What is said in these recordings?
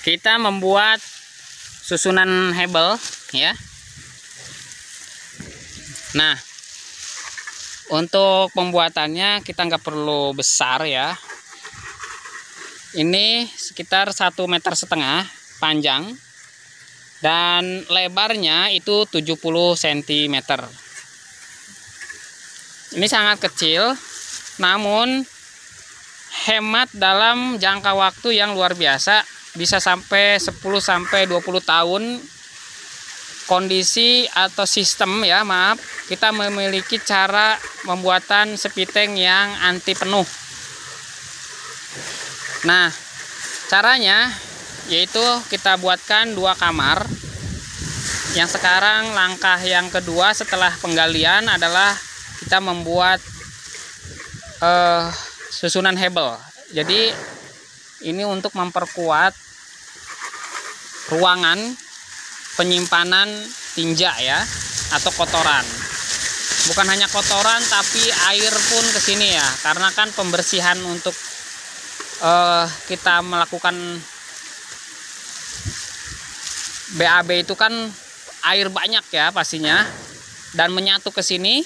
kita membuat susunan hebel ya. Nah, untuk pembuatannya kita nggak perlu besar ya. Ini sekitar 1,5 meter panjang dan lebarnya itu 70 cm. Ini sangat kecil, namun hemat dalam jangka waktu yang luar biasa, bisa sampai 10-20 tahun. Kondisi atau sistem ya, maaf, kita memiliki cara pembuatan sepiteng yang anti penuh. Nah, caranya yaitu kita buatkan 2 kamar. Yang sekarang langkah yang kedua setelah penggalian adalah kita membuat susunan hebel. Jadi ini untuk memperkuat ruangan penyimpanan tinja ya, atau kotoran. Bukan hanya kotoran tapi air pun ke sini ya, karena kan pembersihan untuk kita melakukan BAB itu kan air banyak ya pastinya, dan menyatu ke sini.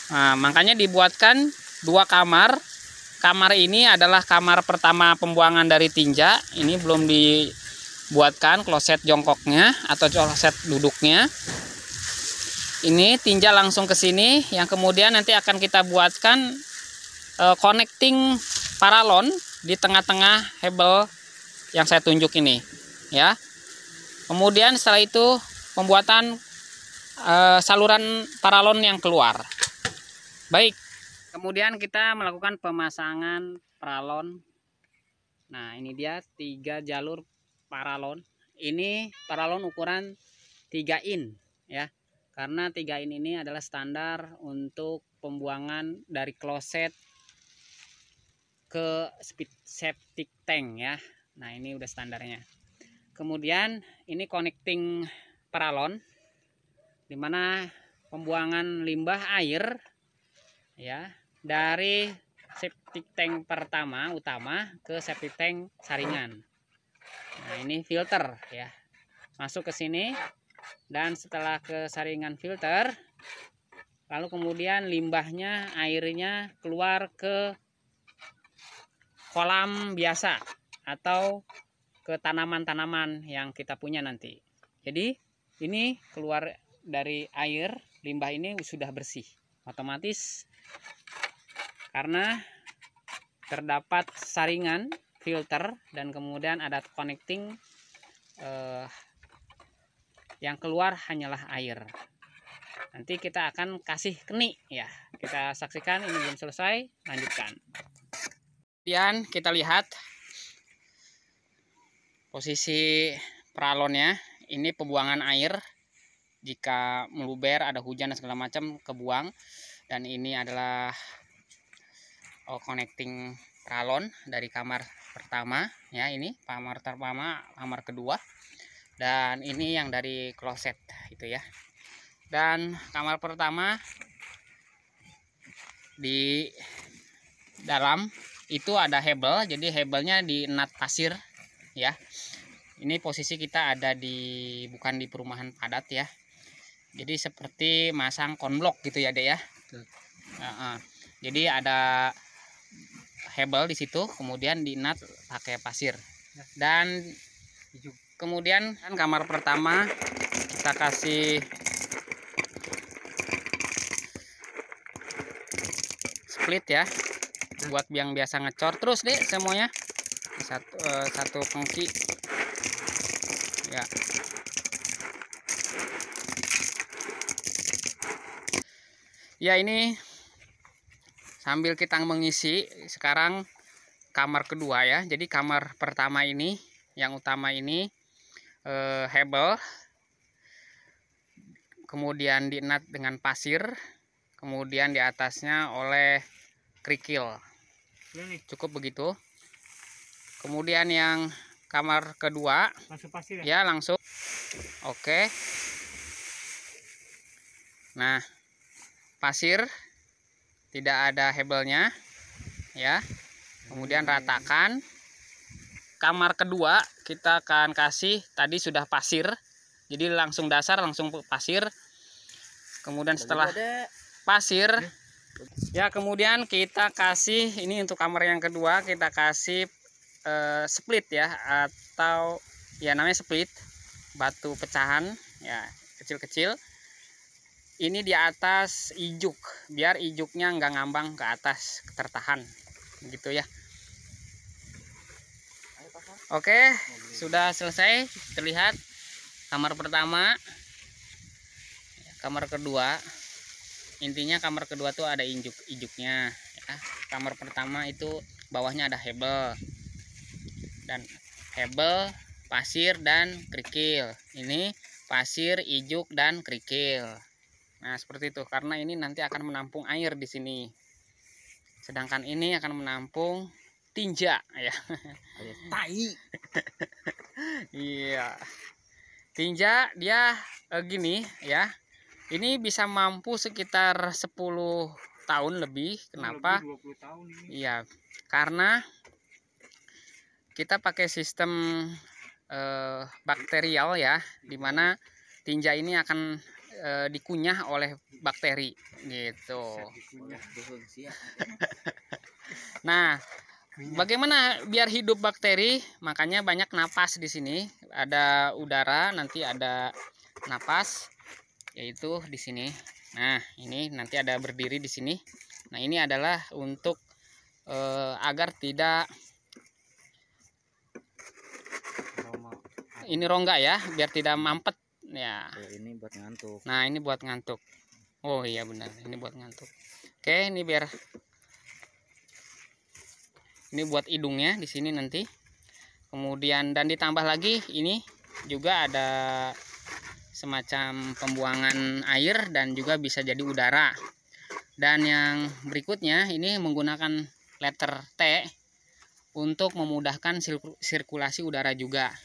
Nah, makanya dibuatkan 2 kamar. Kamar ini adalah kamar pertama pembuangan dari tinja. Ini belum dibuatkan kloset jongkoknya atau kloset duduknya. Ini tinja langsung ke sini, yang kemudian nanti akan kita buatkan connecting paralon di tengah-tengah hebel yang saya tunjuk ini ya. Kemudian setelah itu pembuatan saluran paralon yang keluar. Baik, kemudian kita melakukan pemasangan paralon. Nah, ini dia 3 jalur paralon. Ini paralon ukuran 3 in ya. Karena 3 in ini adalah standar untuk pembuangan dari kloset ke septic tank ya. Nah, ini udah standarnya. Kemudian ini connecting paralon, dimana pembuangan limbah air ya dari septic tank pertama utama ke septic tank saringan. Nah, ini filter ya, masuk ke sini, dan setelah ke saringan filter, lalu kemudian limbahnya, airnya keluar ke kolam biasa atau ke tanaman-tanaman yang kita punya nanti. Jadi ini keluar dari air, limbah ini sudah bersih otomatis karena terdapat saringan filter, dan kemudian ada connecting, yang keluar hanyalah air. Nanti kita akan kasih keni ya. Kita saksikan, ini belum selesai, lanjutkan. Kemudian kita lihat posisi paralonnya. Ini pembuangan air jika meluber, ada hujan dan segala macam, kebuang. Dan ini adalah connecting paralon dari kamar pertama ya, ini kamar pertama, kamar kedua, dan ini yang dari kloset itu ya. Dan kamar pertama di dalam itu ada hebel, jadi hebelnya di nut pasir ya. Ini posisi kita ada di, bukan di perumahan padat ya, jadi seperti masang konblok gitu ya Dek ya. Jadi ada hebel di situ, kemudian di nut pakai pasir. Dan kemudian kan kamar pertama kita kasih split ya, buat yang biasa ngecor terus deh semuanya. Satu pengki ya. Ya, ini sambil kita mengisi sekarang kamar kedua ya. Jadi kamar pertama ini, yang utama ini hebel, kemudian di nut dengan pasir, kemudian di atasnya oleh kerikil. Cukup begitu. Kemudian yang kamar kedua langsung pasir ya, langsung. Oke. Nah, pasir, tidak ada hebelnya ya. Kemudian ratakan. kamar kedua kita akan kasih, tadi sudah pasir, jadi langsung dasar, langsung pasir. Kemudian setelah pasir ya, kemudian kita kasih ini untuk kamar yang kedua, kita kasih split ya, atau ya namanya split, batu pecahan ya, kecil-kecil. Ini di atas ijuk, biar ijuknya nggak ngambang ke atas, tertahan gitu ya. Oke, sudah selesai terlihat kamar pertama. Kamar kedua, intinya kamar kedua tuh ada ijuknya ya. Kamar pertama itu bawahnya ada hebel, dan hebel, pasir dan kerikil. Ini pasir, ijuk dan kerikil. Nah, seperti itu, karena ini nanti akan menampung air di sini. Sedangkan ini akan menampung tinja ya. Tai. Iya. Tinja dia gini ya. Ini bisa mampu sekitar 10 tahun lebih. Kenapa? Lebih 20 tahun ini. Iya, karena kita pakai sistem bakterial ya, dimana tinja ini akan dikunyah oleh bakteri gitu. Nah, bagaimana biar hidup bakteri? Makanya banyak napas di sini. Ada udara, nanti ada napas, yaitu di sini. Nah, ini nanti ada berdiri di sini. Nah, ini adalah untuk agar tidak ini rongga ya, biar tidak mampet ya. Ini buat ngantuk. Nah, ini buat ngantuk. Oh iya benar, ini buat ngantuk. Oke, ini biar ini buat hidungnya di sini nanti. Kemudian dan ditambah lagi ini juga ada semacam pembuangan air dan juga bisa jadi udara. Dan yang berikutnya ini menggunakan letter T untuk memudahkan sirkulasi udara juga.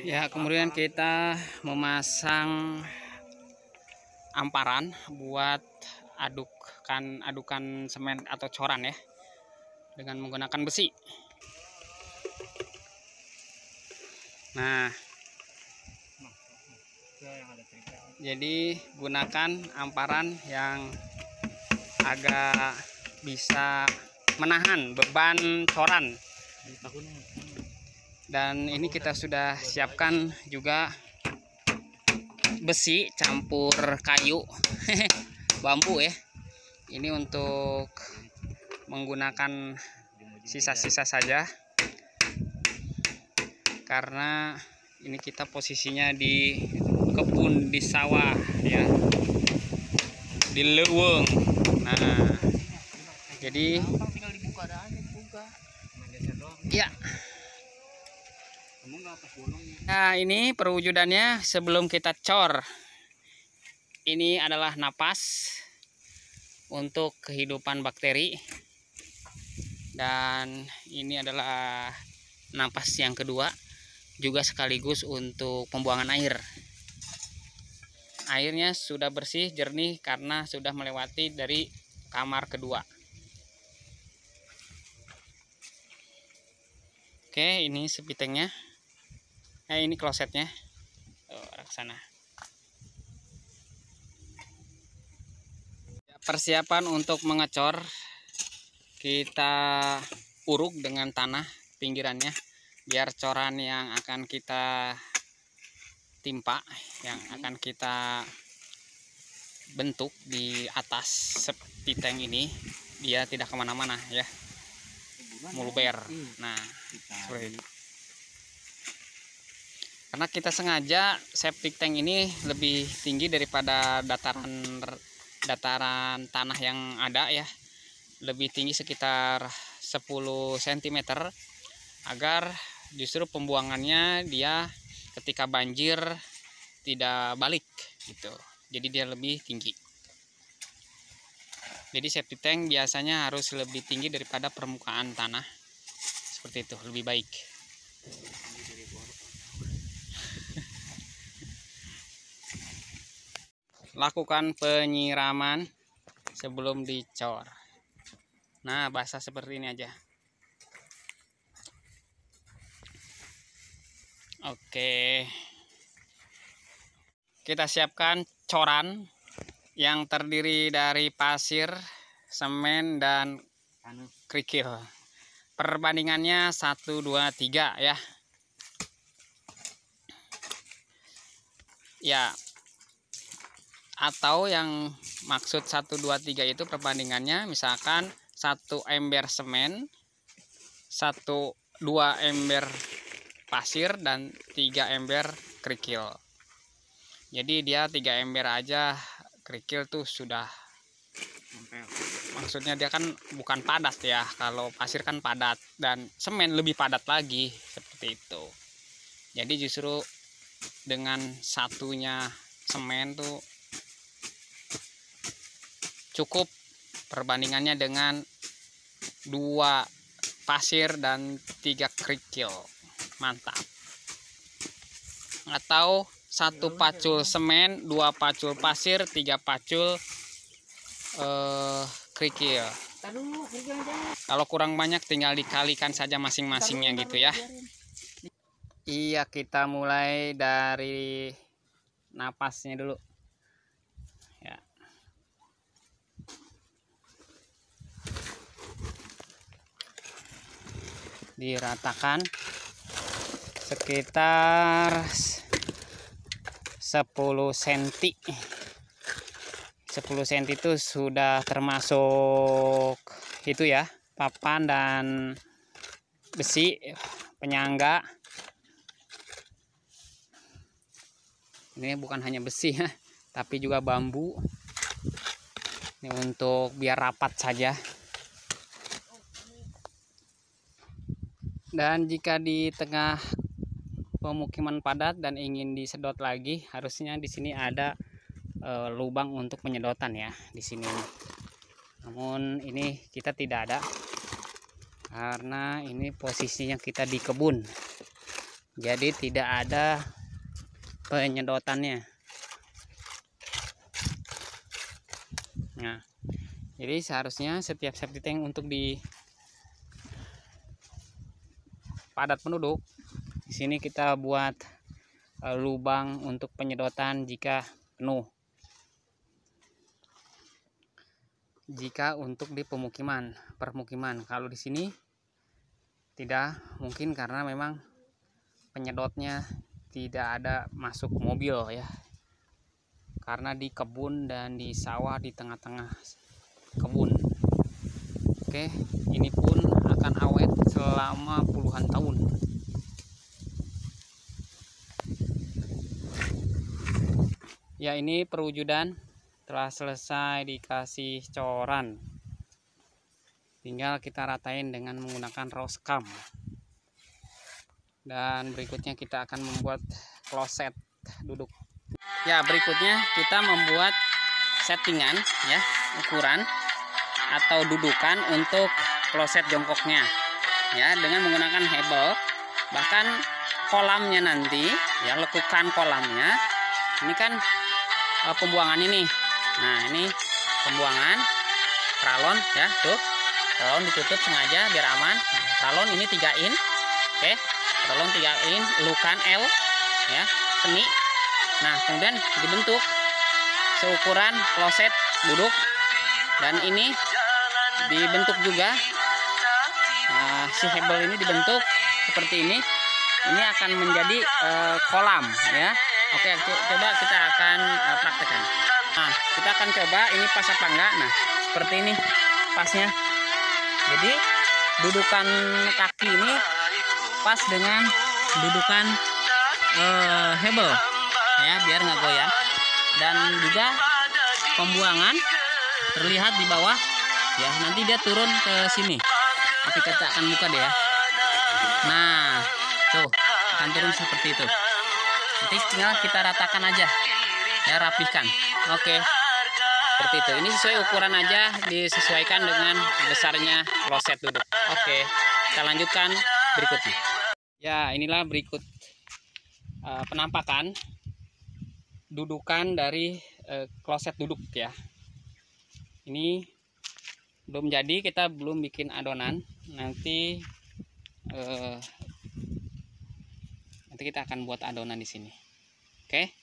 Ya, kemudian kita memasang amparan buat adukan semen atau coran ya, dengan menggunakan besi. Nah, jadi gunakan amparan yang agak bisa menahan beban coran. Dan ini kita sudah siapkan juga besi campur kayu bambu ya. Ini untuk menggunakan sisa-sisa saja, karena ini kita posisinya di kebun, di sawah ya, di leuweung. Nah, jadi ya. Nah, ini perwujudannya sebelum kita cor. Ini adalah napas untuk kehidupan bakteri, dan ini adalah napas yang kedua, juga sekaligus untuk pembuangan air. Airnya sudah bersih, jernih karena sudah melewati dari kamar kedua. Oke, ini sepitengnya. Ini klosetnya. Arah ke sana. Persiapan untuk mengecor, kita uruk dengan tanah pinggirannya, biar coran yang akan kita timpa, yang akan kita bentuk di atas sepiteng ini, dia tidak kemana-mana ya, muluber. Nah, seperti ini. Karena kita sengaja septic tank ini lebih tinggi daripada dataran tanah yang ada ya, lebih tinggi sekitar 10 cm, agar justru pembuangannya dia ketika banjir tidak balik gitu. Jadi dia lebih tinggi. Jadi septic tank biasanya harus lebih tinggi daripada permukaan tanah. Seperti itu, lebih baik. Lakukan penyiraman sebelum dicor. Nah, basah seperti ini aja. Oke, kita siapkan coran yang terdiri dari pasir, semen, dan kerikil. Perbandingannya 1, 2, 3 ya. Ya, atau yang maksud 1, 2, 3 itu perbandingannya misalkan 1 ember semen, 1, 2 ember pasir, dan 3 ember kerikil. Jadi dia 3 ember aja kerikil tuh sudah, maksudnya dia kan bukan padat ya. Kalau pasir kan padat dan semen lebih padat lagi, seperti itu. Jadi justru dengan satunya semen tuh cukup perbandingannya dengan 2 pasir dan 3 kerikil. Mantap. Atau 1 pacul semen, 2 pacul pasir, 3 pacul kerikil. Kalau kurang banyak tinggal dikalikan saja masing-masingnya gitu ya. Iya, kita mulai dari napasnya dulu ya. Diratakan sekitar 10 cm. 10 cm itu sudah termasuk itu ya, papan dan besi penyangga. Ini bukan hanya besi ya, tapi juga bambu. Ini untuk biar rapat saja. Dan jika di tengah pemukiman padat dan ingin disedot lagi, harusnya di sini ada lubang untuk penyedotan ya di sini. Namun ini kita tidak ada karena ini posisinya kita di kebun. Jadi tidak ada penyedotannya. Nah, jadi seharusnya setiap septic tank untuk di padat penduduk, di sini kita buat lubang untuk penyedotan jika penuh. Jika untuk di permukiman, kalau di sini tidak mungkin karena memang penyedotnya tidak ada masuk mobil ya. Karena di kebun dan di sawah di tengah-tengah kebun. Oke, ini pun akan awet selama puluhan tahun. Ya, ini perwujudan telah selesai dikasih coran. Tinggal kita ratain dengan menggunakan roskam. Dan berikutnya kita akan membuat kloset duduk. Ya, berikutnya kita membuat settingan ya, ukuran atau dudukan untuk kloset jongkoknya ya, dengan menggunakan hebel. Bahkan kolamnya nanti ya, lekukan kolamnya ini kan pembuangan ini. Nah, ini pembuangan pralon ya, tuh pralon ditutup sengaja biar aman. Pralon ini 3 in. Oke, pralon 3 in, lukan L ya, seni. Nah, kemudian dibentuk seukuran kloset duduk, dan ini dibentuk juga. Nah, si hebel ini dibentuk seperti ini. Ini akan menjadi kolam ya. Oke, coba kita akan praktekkan. Nah, kita akan coba ini pas apa enggak. Nah, seperti ini pasnya. Jadi dudukan kaki ini pas dengan dudukan hebel ya, biar nggak goyang. Dan juga pembuangan terlihat di bawah ya, nanti dia turun ke sini. Tapi kita akan buka deh ya. Nah, tuh akan turun seperti itu. Nanti tinggal kita ratakan aja ya, rapihkan. Oke, seperti itu. Ini sesuai ukuran aja, disesuaikan dengan besarnya kloset duduk. Oke, kita lanjutkan berikutnya. Ya, inilah berikut penampakan dudukan dari kloset duduk ya. Ini belum jadi, kita belum bikin adonan. Nanti nanti kita akan buat adonan di sini. Oke.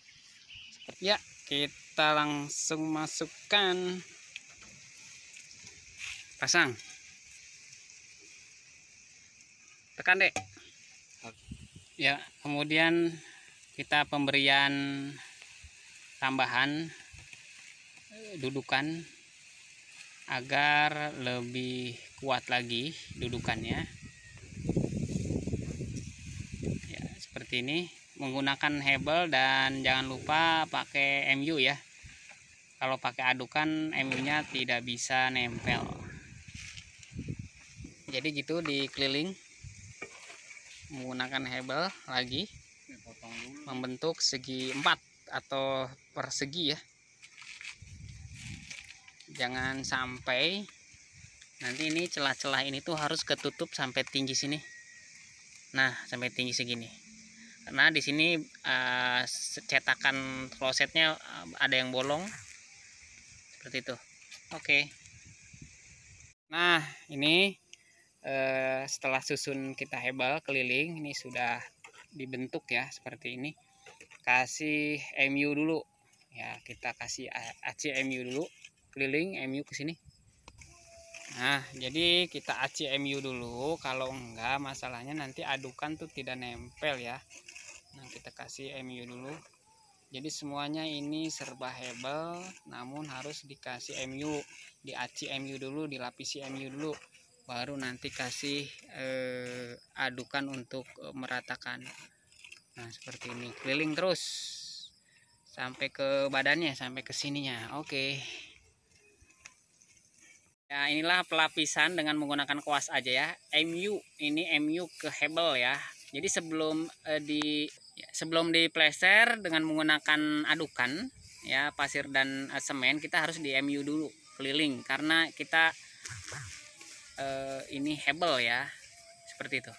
Seperti ya, kita langsung masukkan. Pasang. Tekan, Dek. Ya, kemudian kita pemberian tambahan dudukan agar lebih kuat lagi dudukannya. Ya, seperti ini menggunakan hebel, dan jangan lupa pakai MU ya. Kalau pakai adukan MU-nya tidak bisa nempel. Jadi gitu dikeliling menggunakan hebel lagi, membentuk segi 4 atau persegi ya. Jangan sampai nanti ini celah-celah ini tuh harus ketutup sampai tinggi sini. Nah, sampai tinggi segini. Karena di sini cetakan klosetnya ada yang bolong seperti itu. Oke. Nah, ini setelah susun kita hebel keliling, ini sudah dibentuk ya seperti ini. Kasih MU dulu ya, kita kasih AC MU dulu, keliling MU ke sini. Nah, jadi kita AC MU dulu, kalau enggak masalahnya nanti adukan tuh tidak nempel ya. Nah, kita kasih MU dulu. Jadi semuanya ini serba hebel, namun harus dikasih MU, di AC MU dulu, dilapisi MU dulu, baru nanti kasih adukan untuk meratakan. Nah, seperti ini keliling terus sampai ke badannya, sampai ke sininya. Oke. Ya, inilah pelapisan dengan menggunakan kuas aja ya. MU ini MU ke hebel ya. Jadi sebelum diplester dengan menggunakan adukan ya, pasir dan semen, kita harus di MU dulu keliling karena kita ini hebel ya. Seperti itu.